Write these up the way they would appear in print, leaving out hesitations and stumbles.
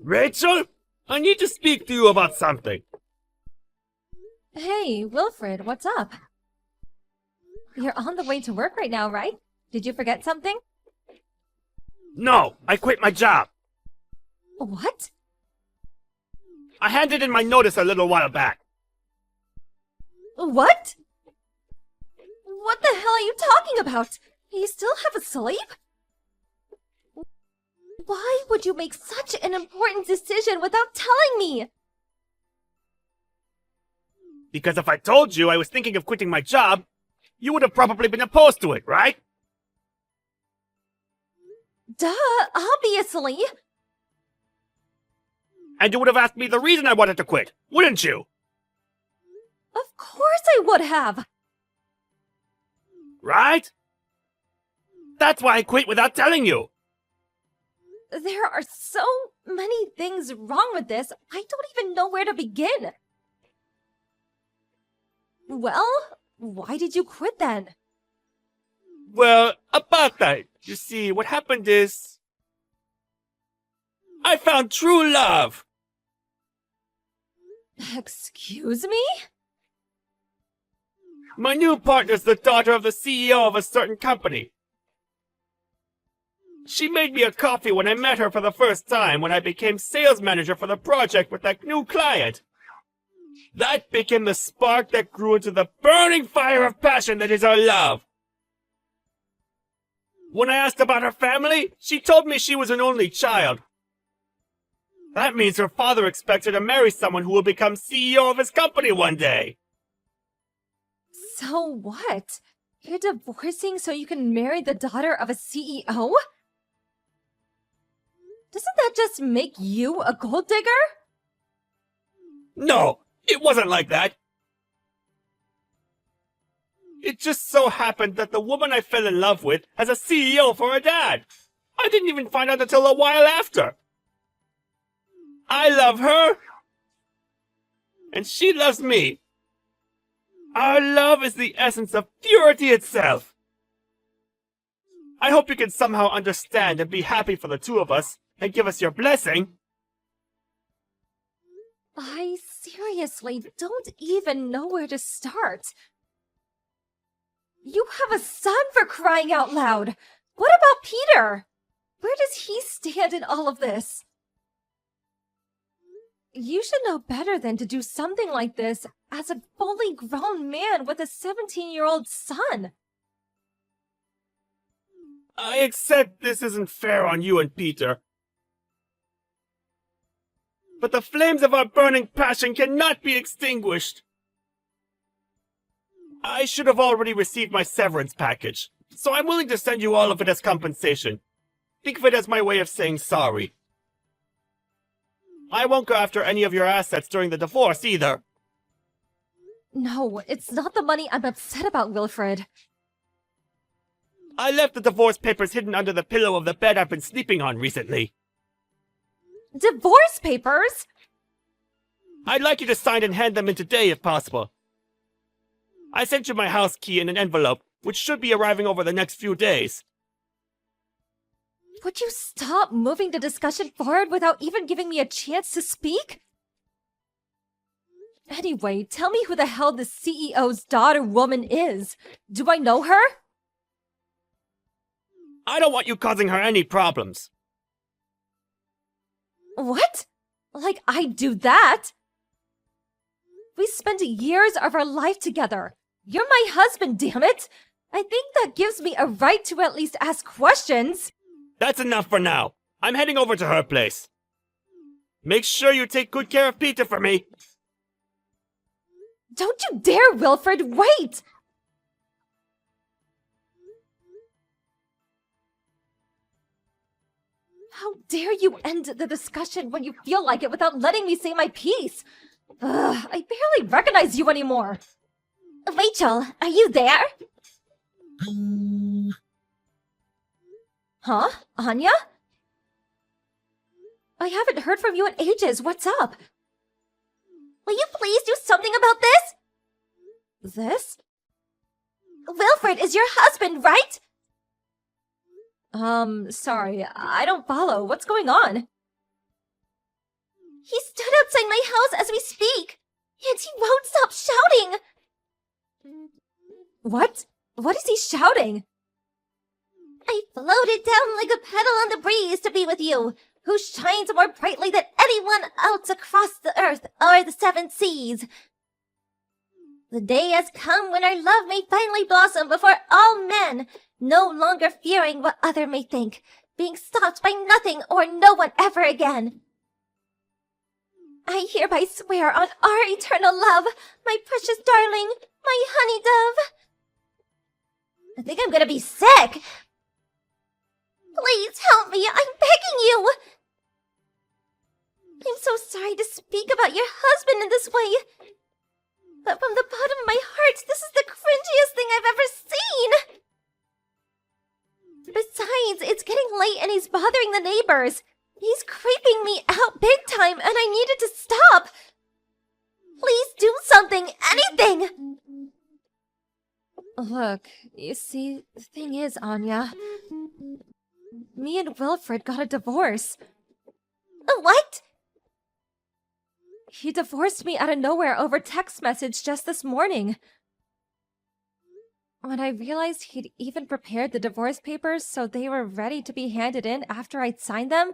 Rachel, I need to speak to you about something. Hey, Wilfred, what's up? You're on the way to work right now, right? Did you forget something? No, I quit my job. What? I handed in my notice a little while back. What? What the hell are you talking about? You still have a sleep? Why would you make such an important decision without telling me? Because if I told you I was thinking of quitting my job, you would have probably been opposed to it, right? Duh, obviously. And you would have asked me the reason I wanted to quit, wouldn't you? Of course I would have. Right? That's why I quit without telling you. There are so many things wrong with this, I don't even know where to begin. Well, why did you quit then? Well, about that. You see, what happened is... I found true love! Excuse me? My new partner's the daughter of the CEO of a certain company. She made me a coffee when I met her for the first time when I became sales manager for the project with that new client. That became the spark that grew into the burning fire of passion that is our love. When I asked about her family, she told me she was an only child. That means her father expects her to marry someone who will become CEO of his company one day. So what? You're divorcing so you can marry the daughter of a CEO? Doesn't that just make you a gold digger? No, it wasn't like that. It just so happened that the woman I fell in love with has a CEO for a dad. I didn't even find out until a while after. I love her, and she loves me. Our love is the essence of purity itself. I hope you can somehow understand and be happy for the two of us and give us your blessing. I seriously don't even know where to start. You have a son, for crying out loud! What about Peter? Where does he stand in all of this? You should know better than to do something like this as a fully grown man with a 17-year-old son. I accept this isn't fair on you and Peter. But the flames of our burning passion cannot be extinguished. I should have already received my severance package, so I'm willing to send you all of it as compensation. Think of it as my way of saying sorry. I won't go after any of your assets during the divorce either. No, it's not the money I'm upset about, Wilfred. I left the divorce papers hidden under the pillow of the bed I've been sleeping on recently. Divorce papers? I'd like you to sign and hand them in today if possible. I sent you my house key in an envelope, which should be arriving over the next few days. Would you stop moving the discussion forward without even giving me a chance to speak? Anyway, tell me who the hell the CEO's daughter woman is. Do I know her? I don't want you causing her any problems. What? Like I'd do that? We spent years of our life together. You're my husband, damn it! I think that gives me a right to at least ask questions. That's enough for now. I'm heading over to her place. Make sure you take good care of Peter for me. Don't you dare, Wilfred! Wait! How dare you end the discussion when you feel like it without letting me say my piece? Ugh, I barely recognize you anymore. Rachel, are you there? Huh? Anya? I haven't heard from you in ages. What's up? Will you please do something about this? This? Wilfred is your husband, right? Sorry, I don't follow. What's going on? He stood outside my house as we speak, and he won't stop shouting! What? What is he shouting? I floated down like a petal on the breeze to be with you, who shines more brightly than anyone else across the earth or the seven seas. The day has come when our love may finally blossom before all men, no longer fearing what other may think, being stopped by nothing or no one ever again. I hereby swear on our eternal love, my precious darling, my honey dove. I think I'm gonna be sick. Please help me, I'm begging you. I'm so sorry to speak about your husband in this way. But from the bottom of my heart, this is the cringiest thing I've ever seen! Besides, it's getting late and he's bothering the neighbors. He's creeping me out big time and I needed to stop! Please do something, anything! Look, you see, the thing is, Anya, me and Wilfred got a divorce. What? He divorced me out of nowhere over text message just this morning. When I realized he'd even prepared the divorce papers so they were ready to be handed in after I'd signed them,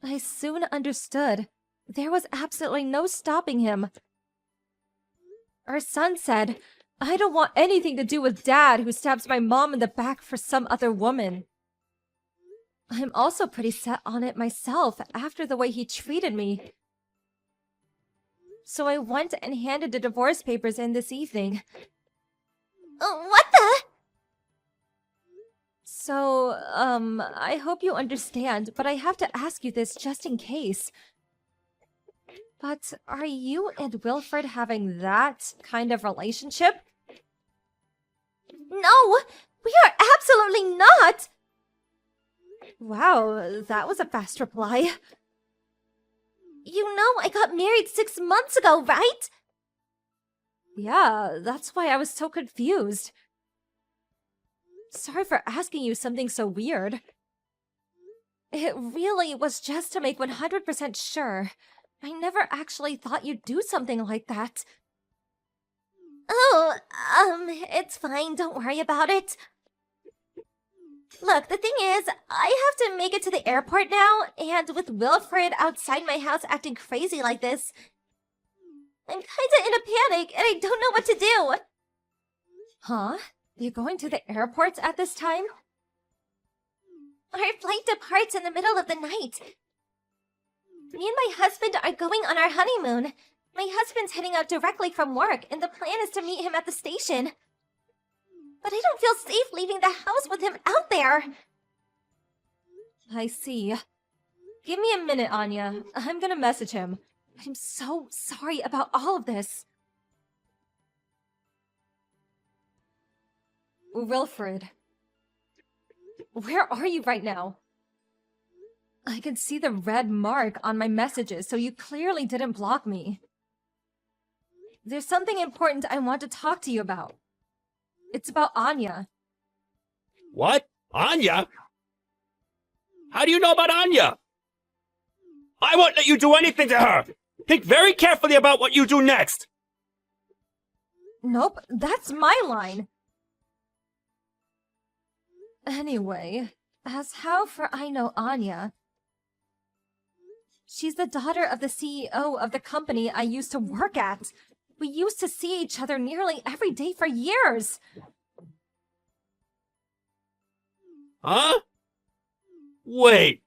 I soon understood. There was absolutely no stopping him. Our son said, I don't want anything to do with Dad who stabs my mom in the back for some other woman. I'm also pretty set on it myself after the way he treated me. So I went and handed the divorce papers in this evening. What the? So, I hope you understand, but I have to ask you this just in case. But are you and Wilfred having that kind of relationship? No, we are absolutely not! Wow, that was a fast reply. You know I got married 6 months ago, right? Yeah, that's why I was so confused. Sorry for asking you something so weird. It really was just to make 100% sure. I never actually thought you'd do something like that. Oh, it's fine, don't worry about it. Look, the thing is, I have to make it to the airport now, and with Wilfred outside my house acting crazy like this, I'm kinda in a panic, and I don't know what to do. Huh? You're going to the airport at this time? Our flight departs in the middle of the night. Me and my husband are going on our honeymoon. My husband's heading out directly from work, and the plan is to meet him at the station. But I don't feel safe leaving the house with him out there. I see. Give me a minute, Anya. I'm gonna message him. I'm so sorry about all of this. Wilfred. Where are you right now? I can see the red mark on my messages, so you clearly didn't block me. There's something important I want to talk to you about. It's about Anya. What? Anya? How do you know about Anya? I won't let you do anything to her! Think very carefully about what you do next! Nope, that's my line. Anyway, as how for I know Anya, she's the daughter of the CEO of the company I used to work at. We used to see each other nearly every day for years. Huh? Wait,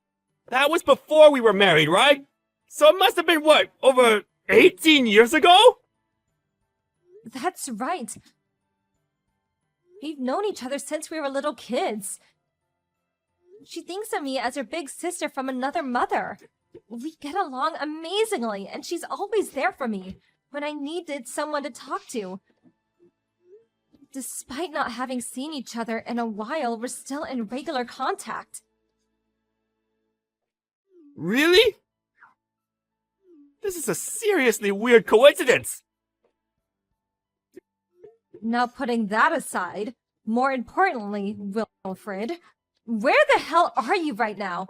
that was before we were married, right? So it must have been, what, over 18 years ago? That's right. We've known each other since we were little kids. She thinks of me as her big sister from another mother. We get along amazingly, and she's always there for me when I needed someone to talk to. Despite not having seen each other in a while, we're still in regular contact. Really? This is a seriously weird coincidence. Now putting that aside, more importantly, Wilfred, where the hell are you right now?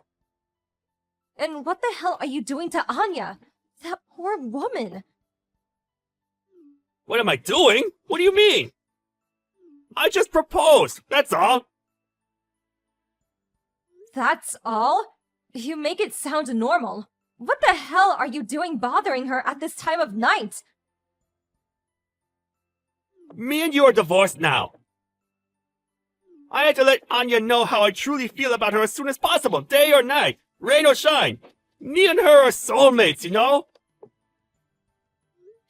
And what the hell are you doing to Anya? That poor woman. What am I doing? What do you mean? I just proposed, that's all. That's all? You make it sound normal. What the hell are you doing bothering her at this time of night? Me and you are divorced now. I had to let Anya know how I truly feel about her as soon as possible, day or night, rain or shine. Me and her are soulmates, you know?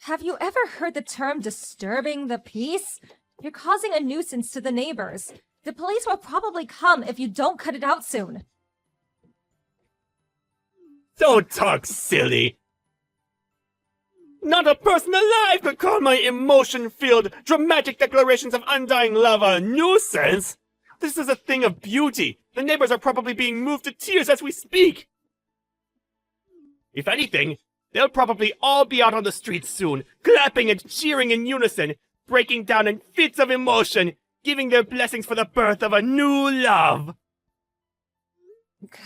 Have you ever heard the term disturbing the peace? You're causing a nuisance to the neighbors. The police will probably come if you don't cut it out soon. Don't talk silly. Not a person alive could call my emotion-filled, dramatic declarations of undying love a nuisance. This is a thing of beauty. The neighbors are probably being moved to tears as we speak. If anything, they'll probably all be out on the streets soon, clapping and cheering in unison, breaking down in fits of emotion, giving their blessings for the birth of a new love.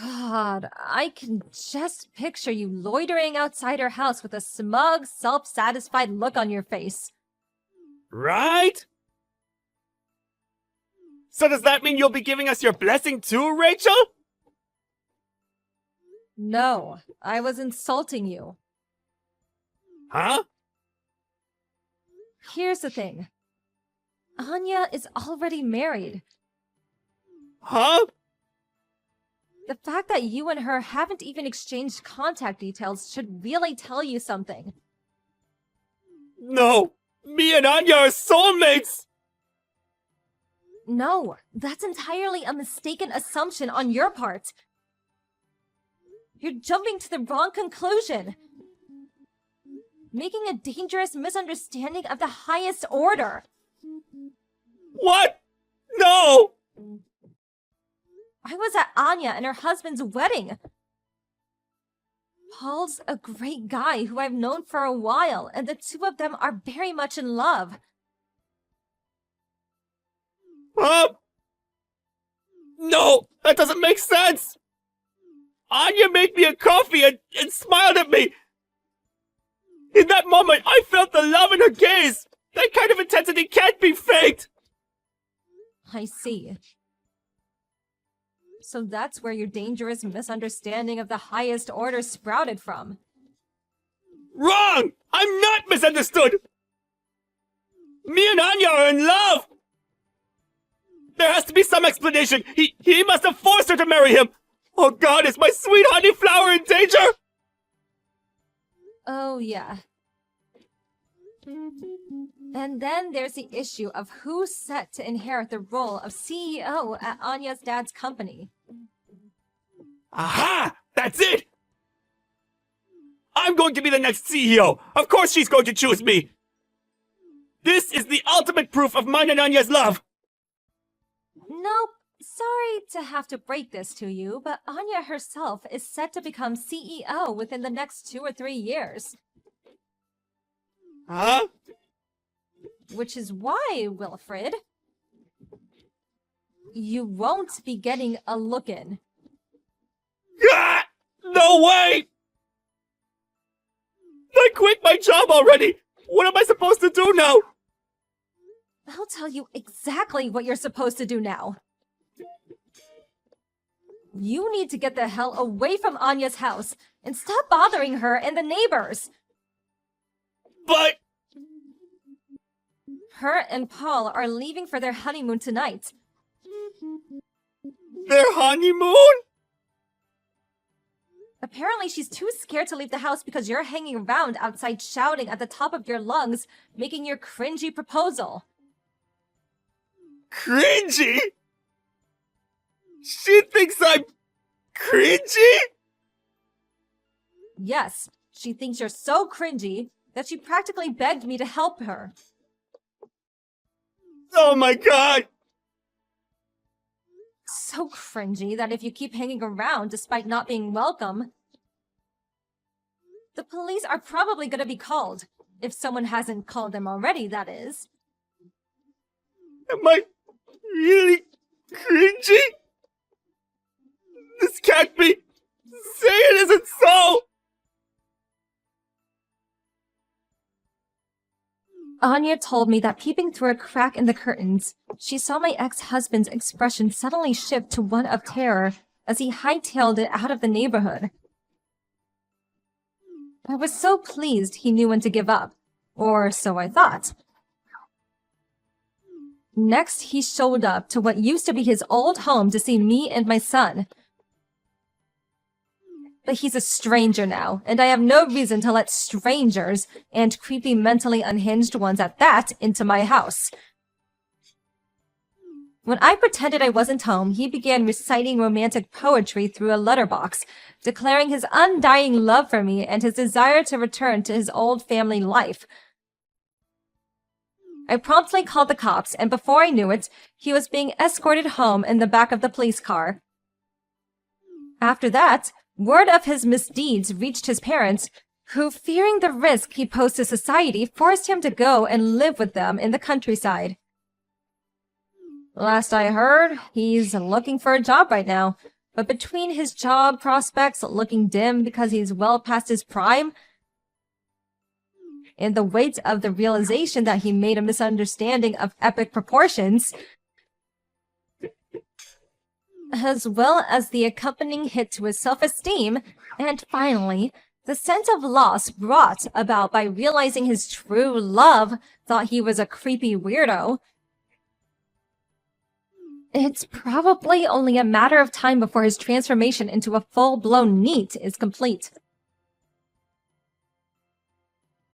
God, I can just picture you loitering outside her house with a smug, self-satisfied look on your face. Right? So does that mean you'll be giving us your blessing too, Rachel? No, I was insulting you. Huh? Here's the thing. Anya is already married. Huh? The fact that you and her haven't even exchanged contact details should really tell you something. No! Me and Anya are soulmates! No, that's entirely a mistaken assumption on your part. You're jumping to the wrong conclusion. Making a dangerous misunderstanding of the highest order. What? No! I was at Anya and her husband's wedding. Paul's a great guy who I've known for a while, and the two of them are very much in love. Huh? No, that doesn't make sense! Anya made me a coffee and smiled at me! In that moment, I felt the love in her gaze! That kind of intensity can't be faked! I see. So that's where your dangerous misunderstanding of the highest order sprouted from. Wrong! I'm not misunderstood! Me and Anya are in love! There has to be some explanation! He must have forced her to marry him! Oh God, is my sweet honey flower in danger? Oh, yeah. And then there's the issue of who's set to inherit the role of CEO at Anya's dad's company. Aha! That's it! I'm going to be the next CEO! Of course she's going to choose me! This is the ultimate proof of mine and Anya's love! Nope. Sorry to have to break this to you, but Anya herself is set to become CEO within the next 2 or 3 years. Huh? Which is why, Wilfred, you won't be getting a look-in. Ah! No way! I quit my job already! What am I supposed to do now? I'll tell you exactly what you're supposed to do now. You need to get the hell away from Anya's house and stop bothering her and the neighbors. But... Her and Paul are leaving for their honeymoon tonight. their honeymoon? Apparently she's too scared to leave the house because you're hanging around outside shouting at the top of your lungs, making your cringy proposal. Cringy? She thinks I'm cringy? Yes, she thinks you're so cringy that she practically begged me to help her. Oh my god! So cringy that if you keep hanging around despite not being welcome, the police are probably gonna be called. If someone hasn't called them already, that is. Am I really cringy? This can't be! Say it isn't so! Anya told me that peeping through a crack in the curtains, she saw my ex-husband's expression suddenly shift to one of terror as he hightailed it out of the neighborhood. I was so pleased he knew when to give up, or so I thought. Next, he showed up to what used to be his old home to see me and my son. But he's a stranger now, and I have no reason to let strangers, and creepy mentally unhinged ones at that, into my house. When I pretended I wasn't home, he began reciting romantic poetry through a letterbox, declaring his undying love for me and his desire to return to his old family life. I promptly called the cops, and before I knew it, he was being escorted home in the back of the police car. After that, word of his misdeeds reached his parents, who, fearing the risk he posed to society, forced him to go and live with them in the countryside. Last I heard, he's looking for a job right now, but between his job prospects looking dim because he's well past his prime, and the weight of the realization that he made a misunderstanding of epic proportions, as well as the accompanying hit to his self-esteem, and finally, the sense of loss brought about by realizing his true love thought he was a creepy weirdo, it's probably only a matter of time before his transformation into a full-blown NEET is complete.